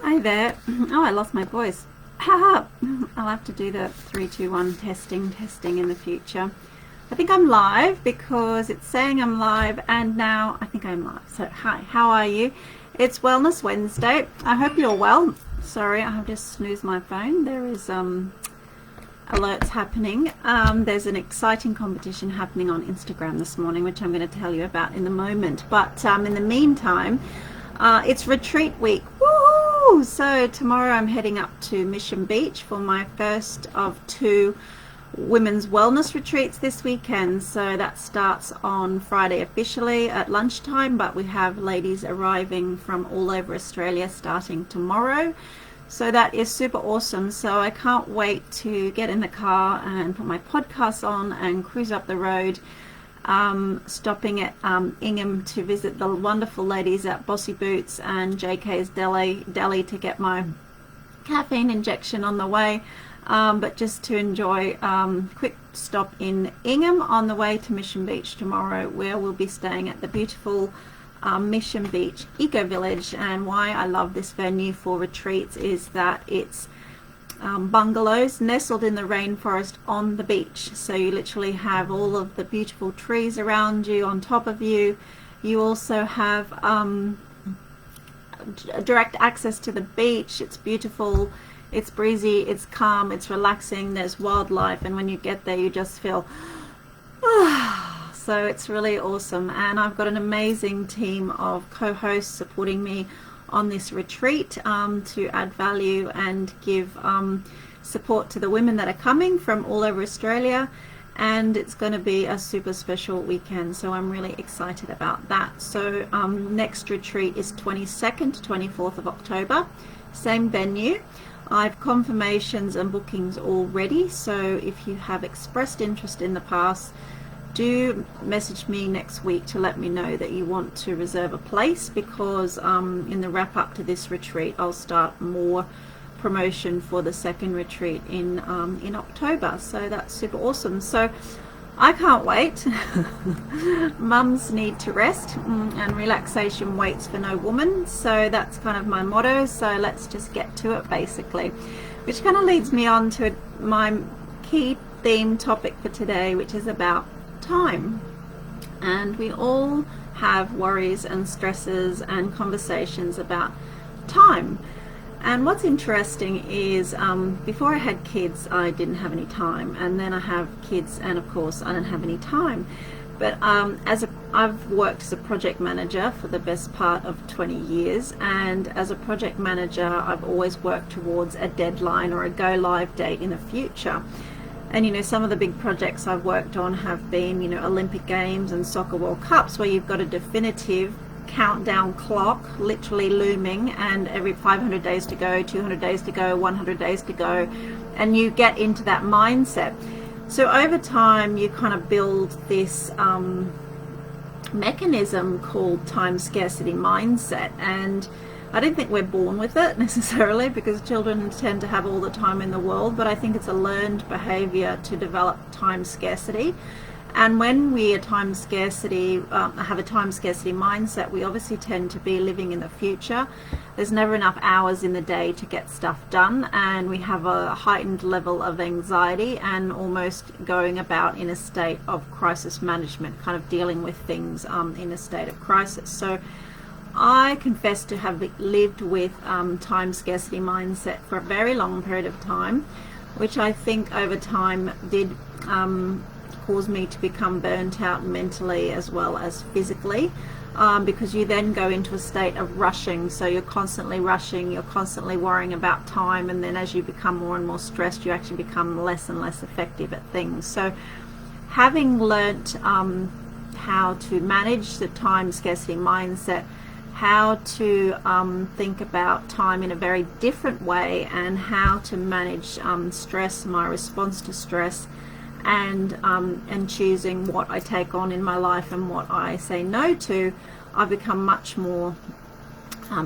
Hi there. Oh, I lost my voice. I'll have to do the 3, 2, 1 testing in the future. I think I'm live because it's saying I'm live, and now I think I'm live. So hi, how are you? It's Wellness Wednesday. I hope you're well. Sorry, I have just snoozed my phone. There is alerts happening. There's an exciting competition happening on Instagram this morning, which I'm going to tell you about in a moment. But in the meantime, it's retreat week. Woo! So tomorrow I'm heading up to Mission Beach for my first of 2 women's wellness retreats this weekend. So that starts on Friday officially at lunchtime, but we have ladies arriving from all over Australia starting tomorrow. So that is super awesome. So I can't wait to get in the car and put my podcast on and cruise up the road, stopping at Ingham to visit the wonderful ladies at Bossy Boots and JK's Deli to get my caffeine injection on the way. But just to enjoy quick stop in Ingham on the way to Mission Beach tomorrow, where we'll be staying at the beautiful Mission Beach Eco Village. And why I love this venue for retreats is that it's bungalows nestled in the rainforest on the beach. So you literally have all of the beautiful trees around you, on top of you. You also have direct access to the beach. It's beautiful. It's breezy, it's calm, it's relaxing, there's wildlife, and when you get there you just feel so it's really awesome. And I've got an amazing team of co-hosts supporting me on this retreat to add value and give support to the women that are coming from all over Australia. And it's going to be a super special weekend, so I'm really excited about that. So next retreat is 22nd to 24th of October, same venue. I've confirmations and bookings already, so if you have expressed interest in the past, do message me next week to let me know that you want to reserve a place, because in the wrap up to this retreat I'll start more promotion for the second retreat in October. So that's super awesome. So I can't wait. Mums need to rest, and relaxation waits for no woman. So that's kind of my motto. So let's just get to it, basically, which kind of leads me on to my key theme topic for today, which is about time. And we all have worries and stresses and conversations about time. And what's interesting is before I had kids, I didn't have any time, and then I have kids, and of course I don't have any time. But I've worked as a project manager for the best part of 20 years, and as a project manager I've always worked towards a deadline or a go live date in the future. And you know, some of the big projects I've worked on have been, you know, Olympic Games and Soccer World Cups, where you've got a definitive countdown clock literally looming, and every 500 days to go, 200 days to go, 100 days to go, and you get into that mindset. So over time you kind of build this mechanism called time scarcity mindset, and I don't think we're born with it necessarily, because children tend to have all the time in the world, but I think it's a learned behavior to develop time scarcity. And when we have a time scarcity mindset, we obviously tend to be living in the future. There's never enough hours in the day to get stuff done, and we have a heightened level of anxiety and almost going about in a state of crisis management, kind of dealing with things in a state of crisis. So I confess to have lived with time scarcity mindset for a very long period of time, which I think over time did cause me to become burnt out mentally as well as physically, because you then go into a state of rushing. So you're constantly rushing, you're constantly worrying about time, and then as you become more and more stressed, you actually become less and less effective at things. So having learnt how to manage the time scarcity mindset, how to think about time in a very different way, and how to manage stress, my response to stress, and choosing what I take on in my life and what I say no to, I've become much more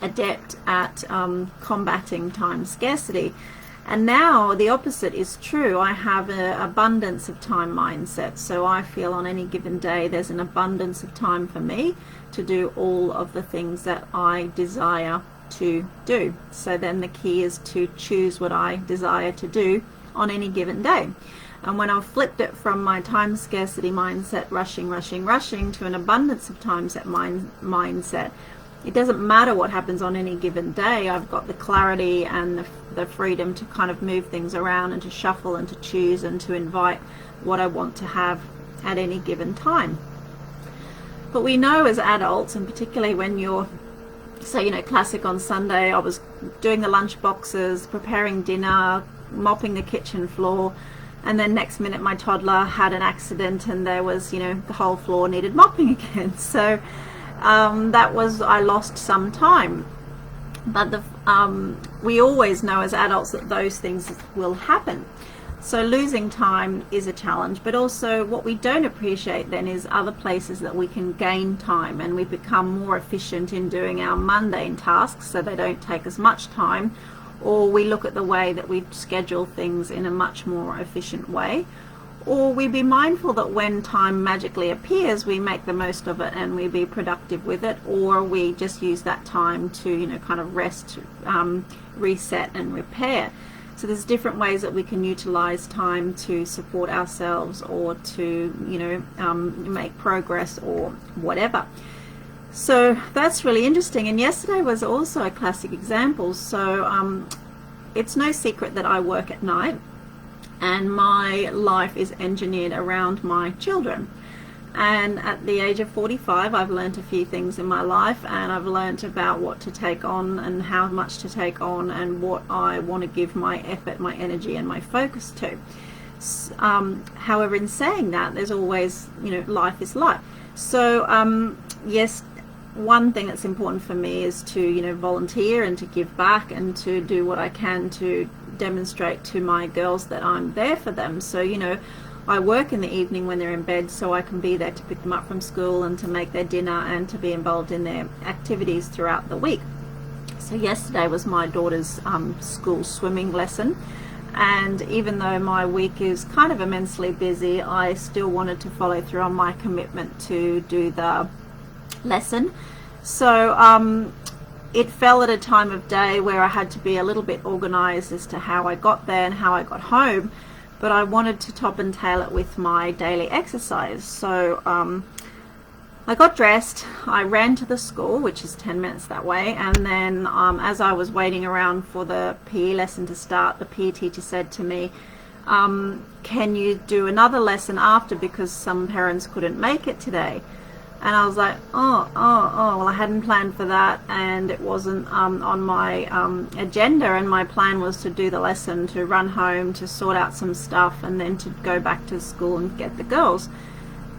adept at combating time scarcity. And now the opposite is true. I have an abundance of time mindset, so I feel on any given day there's an abundance of time for me to do all of the things that I desire to do. So then the key is to choose what I desire to do on any given day. And when I've flipped it from my time scarcity mindset, rushing, to an abundance of times that mindset, it doesn't matter what happens on any given day. I've got the clarity and the freedom to kind of move things around and to shuffle and to choose and to invite what I want to have at any given time. But we know as adults, and particularly when you're, say, classic on Sunday, I was doing the lunch boxes, preparing dinner, mopping the kitchen floor, and then next minute my toddler had an accident and there was, the whole floor needed mopping again. So I lost some time. But we always know as adults that those things will happen. So losing time is a challenge, but also what we don't appreciate then is other places that we can gain time, and we become more efficient in doing our mundane tasks so they don't take as much time, or we look at the way that we schedule things in a much more efficient way, or we be mindful that when time magically appears we make the most of it and we be productive with it, or we just use that time to kind of rest, reset and repair. So there's different ways that we can utilize time to support ourselves or to make progress or whatever. So that's really interesting, and yesterday was also a classic example. So it's no secret that I work at night and my life is engineered around my children. And at the age of 45 I've learned a few things in my life, and I've learned about what to take on and how much to take on and what I want to give my effort, my energy and my focus to. However, in saying that, there's always, life is life. So yes, one thing that's important for me is to volunteer and to give back and to do what I can to demonstrate to my girls that I'm there for them. So I work in the evening when they're in bed, so I can be there to pick them up from school and to make their dinner and to be involved in their activities throughout the week. So yesterday was my daughter's school swimming lesson, and even though my week is kind of immensely busy, I still wanted to follow through on my commitment to do the lesson. So it fell at a time of day where I had to be a little bit organized as to how I got there and how I got home, but I wanted to top and tail it with my daily exercise. So I got dressed, I ran to the school, which is 10 minutes that way, and then as I was waiting around for the PE lesson to start, the PE teacher said to me, can you do another lesson after, because some parents couldn't make it today? And I was like, well, I hadn't planned for that, and it wasn't on my agenda, and my plan was to do the lesson, to run home, to sort out some stuff, and then to go back to school and get the girls.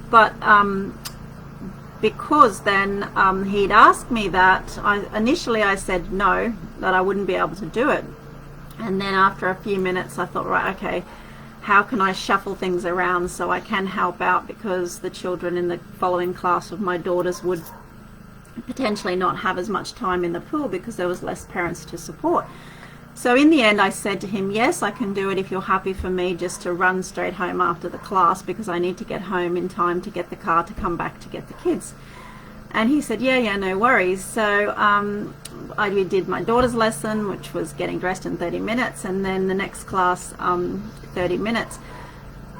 But because then he'd asked me that, initially I said no, that I wouldn't be able to do it. And then after a few minutes I thought, right, okay, how can I shuffle things around so I can help out, because the children in the following class of my daughters would potentially not have as much time in the pool because there was less parents to support. So in the end I said to him, yes, I can do it if you're happy for me just to run straight home after the class, because I need to get home in time to get the car to come back to get the kids. And he said, yeah, no worries. So I did my daughter's lesson, which was getting dressed in 30 minutes, and then the next class 30 minutes.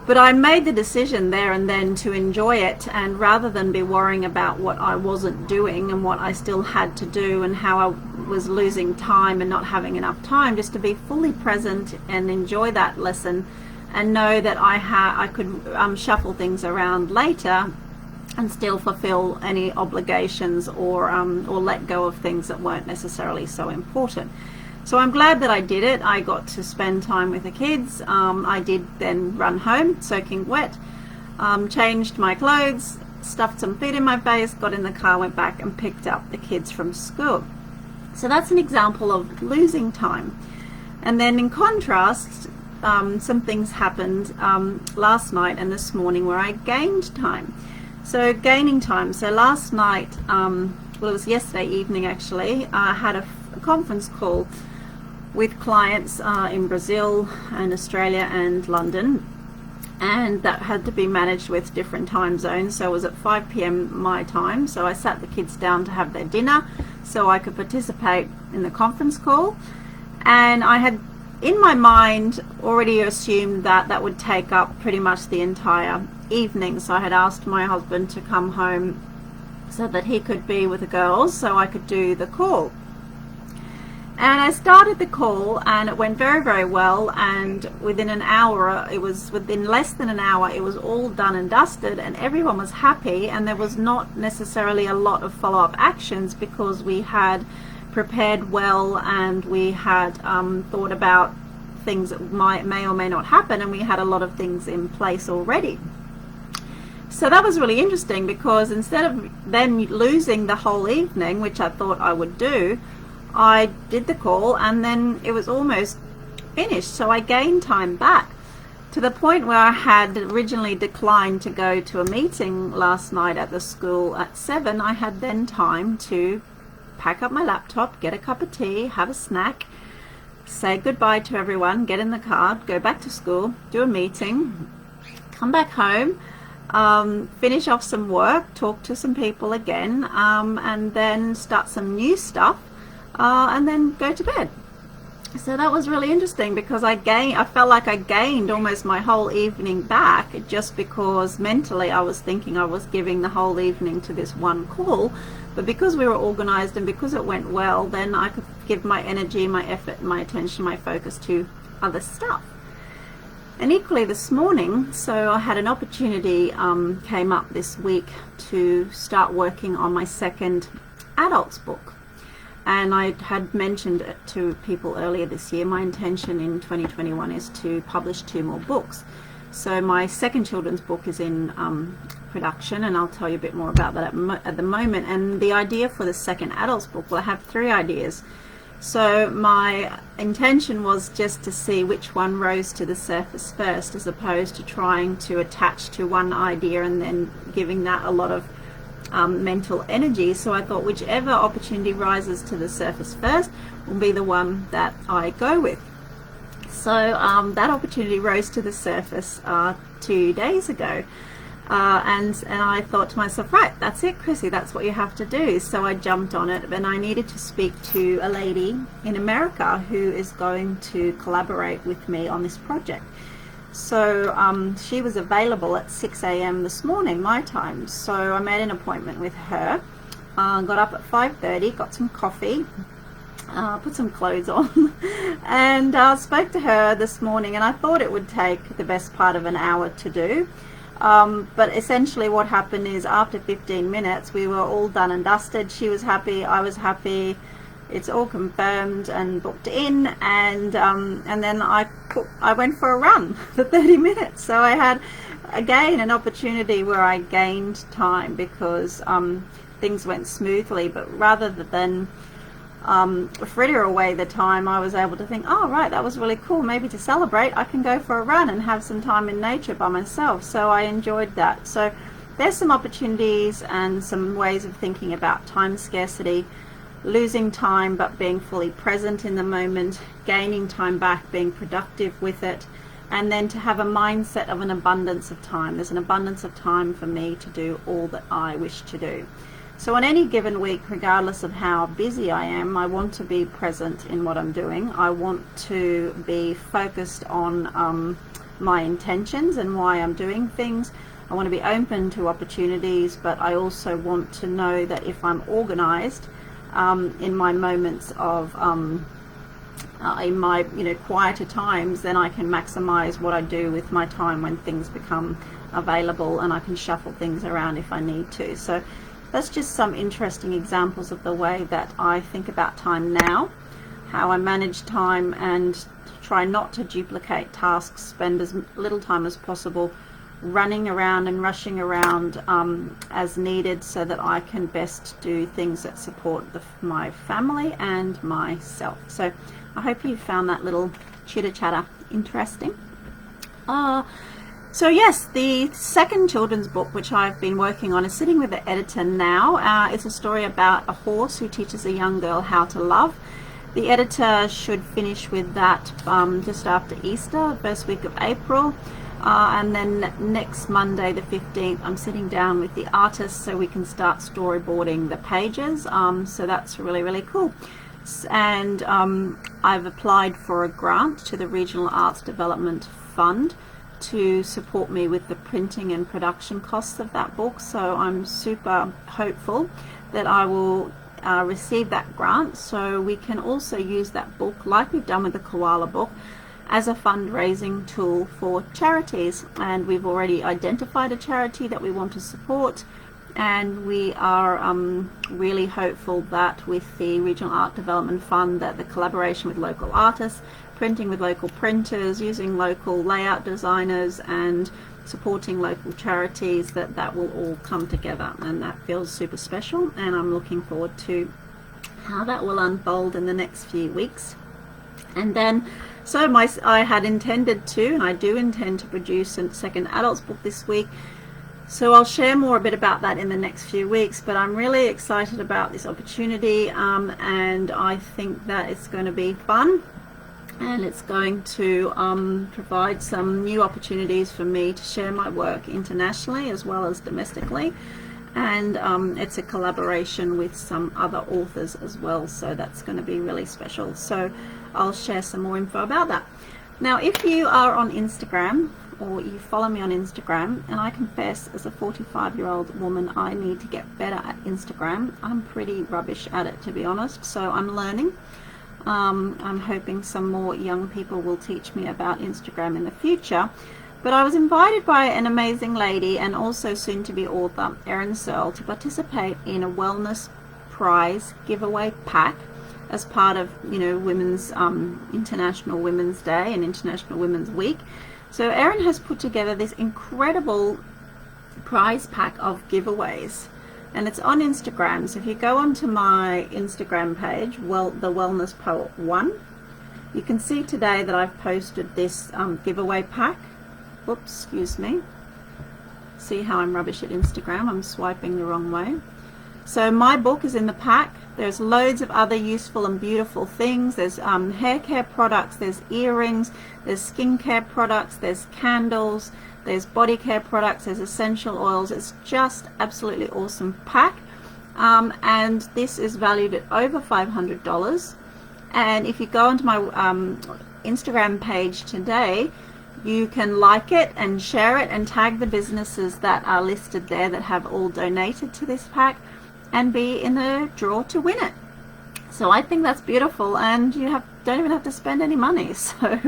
But I made the decision there and then to enjoy it, and rather than be worrying about what I wasn't doing and what I still had to do and how I was losing time and not having enough time, just to be fully present and enjoy that lesson and know that I could shuffle things around later and still fulfill any obligations or let go of things that weren't necessarily so important. So I'm glad that I did it. I got to spend time with the kids. I did then run home soaking wet, changed my clothes, stuffed some food in my face, got in the car, went back and picked up the kids from school. So that's an example of losing time. And then in contrast, some things happened last night and this morning where I gained time. So gaining time. So last night, well, it was yesterday evening actually, I had a conference call with clients in Brazil and Australia and London, and that had to be managed with different time zones. So it was at 5 p.m. my time, so I sat the kids down to have their dinner. so I could participate in the conference call. And I had in my mind already assumed that that would take up pretty much the entire evening, so I had asked my husband to come home so that he could be with the girls so I could do the call. And I started the call and it went very, very well, and within less than an hour it was all done and dusted, and everyone was happy, and there was not necessarily a lot of follow-up actions because we had prepared well, and we had thought about things that may or may not happen, and we had a lot of things in place already. So that was really interesting, because instead of then losing the whole evening, which I thought I would do, I did the call and then it was almost finished. So I gained time back to the point where I had originally declined to go to a meeting last night at the school at 7. I had then time to pack up my laptop, get a cup of tea, have a snack, say goodbye to everyone, get in the car, go back to school, do a meeting, come back home, finish off some work, talk to some people again, and then start some new stuff, and then go to bed. So that was really interesting, because I felt like I gained almost my whole evening back, just because mentally I was thinking I was giving the whole evening to this one call. But because we were organized and because it went well, then I could give my energy, my effort, my attention, my focus to other stuff. And equally this morning, so I had an opportunity came up this week to start working on my second adults book. And I had mentioned it to people earlier this year. My intention in 2021 is to publish 2 more books. So my second children's book is in production, and I'll tell you a bit more about that at the moment. And the idea for the second adults book, well, I have 3 ideas. So my intention was just to see which one rose to the surface first, as opposed to trying to attach to one idea and then giving that a lot of mental energy. So I thought whichever opportunity rises to the surface first will be the one that I go with. So that opportunity rose to the surface 2 days ago, and I thought to myself, right, that's it, Chrissy, that's what you have to do. So I jumped on it, and I needed to speak to a lady in America who is going to collaborate with me on this project. So she was available at 6 a.m. this morning, my time. So I made an appointment with her, got up at 5:30, got some coffee, put some clothes on, and spoke to her this morning. And I thought it would take the best part of an hour to do. But essentially what happened is, after 15 minutes, we were all done and dusted. She was happy, I was happy. It's all confirmed and booked in, and then I went for a run for 30 minutes. So I had again an opportunity where I gained time, because things went smoothly. But rather than fritter away the time, I was able to think, oh right, that was really cool, maybe to celebrate I can go for a run and have some time in nature by myself. So I enjoyed that. So there's some opportunities and some ways of thinking about time scarcity: losing time but being fully present in the moment, gaining time back, being productive with it, and then to have a mindset of an abundance of time. There's an abundance of time for me to do all that I wish to do. So on any given week, regardless of how busy I am, I want to be present in what I'm doing. I want to be focused on my intentions and why I'm doing things. I want to be open to opportunities, but I also want to know that if I'm organized, in my moments of in my quieter times, then I can maximize what I do with my time when things become available, and I can shuffle things around if I need to. So that's just some interesting examples of the way that I think about time now, how I manage time, and try not to duplicate tasks, spend as little time as possible running around and rushing around as needed, so that I can best do things that support my family and myself. So I hope you found that little chitter chatter interesting. So yes, the second children's book, which I've been working on, is sitting with the editor now. It's a story about a horse who teaches a young girl how to love. The editor should finish with that just after Easter, first week of April. and then next Monday the 15th I'm sitting down with the artists so we can start storyboarding the pages. So that's really cool. And I've applied for a grant to the Regional Arts Development Fund to support me with the printing and production costs of that book. So I'm super hopeful that I will receive that grant, so we can also use that book, like we've done with the koala book, as a fundraising tool for charities. And we've already identified a charity that we want to support, and we are really hopeful that with the Regional Art Development Fund, that the collaboration with local artists, printing with local printers, using local layout designers, and supporting local charities, that will all come together, and that feels super special. And I'm looking forward to how that will unfold in the next few weeks. And then I had intended to, and I do intend to, produce a second adults book this week. So I'll share more a bit about that in the next few weeks, but I'm really excited about this opportunity, and I think that it's going to be fun, and it's going to provide some new opportunities for me to share my work internationally as well as domestically. And it's a collaboration with some other authors as well, so that's going to be really special. So I'll share some more info about that. Now, if you are on Instagram, or you follow me on Instagram, and I confess, as a 45-year-old woman, I need to get better at Instagram. I'm pretty rubbish at it, to be honest, so I'm learning. I'm hoping some more young people will teach me about Instagram in the future. But I was invited by an amazing lady, and also soon-to-be author Erin Searle, to participate in a wellness prize giveaway pack as part of, Women's International Women's Day and International Women's Week. So Erin has put together this incredible prize pack of giveaways, and it's on Instagram. So if you go onto my Instagram page, the Wellness Poet 1, you can see today that I've posted this giveaway pack. Whoops, excuse me. See how I'm rubbish at Instagram? I'm swiping the wrong way. So my book is in the pack. There's loads of other useful and beautiful things. There's hair care products, there's earrings, there's skincare products, there's candles, there's body care products, there's essential oils. It's just absolutely awesome pack. And this is valued at over $500. And if you go onto my Instagram page today, you can like it and share it and tag the businesses that are listed there that have all donated to this pack, and be in the draw to win it. So I think that's beautiful, and you don't even have to spend any money. So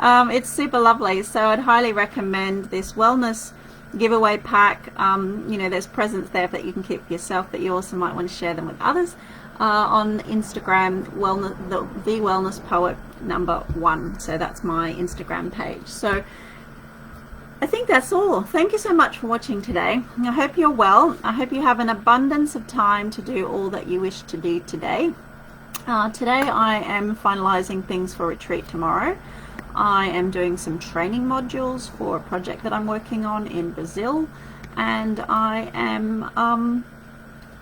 it's super lovely. So I'd highly recommend this wellness giveaway pack. There's presents there that you can keep for yourself, but you also might want to share them with others. On Instagram, the Wellness Poet #1. So that's my Instagram page. So I think that's all. Thank you so much for watching today. I hope you're well. I hope you have an abundance of time to do all that you wish to do today. Today I am finalizing things for retreat tomorrow. I am doing some training modules for a project that I'm working on in Brazil, and I am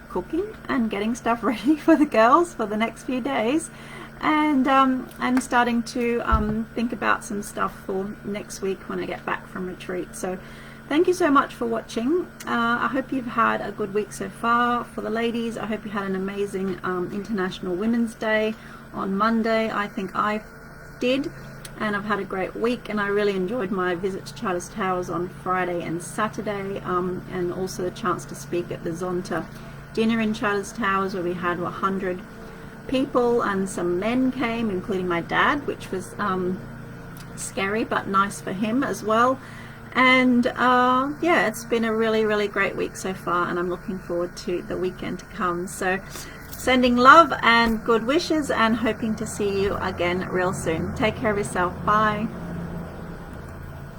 cooking and getting stuff ready for the girls for the next few days, and I'm starting to think about some stuff for next week when I get back from retreat. So thank you so much for watching. I hope you've had a good week so far. For the ladies, I hope you had an amazing International Women's Day on Monday. I think I did, and I've had a great week, and I really enjoyed my visit to Charters Towers on Friday and Saturday, and also the chance to speak at the Zonta dinner in Charters Towers, where we had 100 people, and some men came, including my dad, which was scary but nice for him as well. And yeah, it's been a really great week so far, and I'm looking forward to the weekend to come. So sending love and good wishes, and hoping to see you again real soon. Take care of yourself. Bye.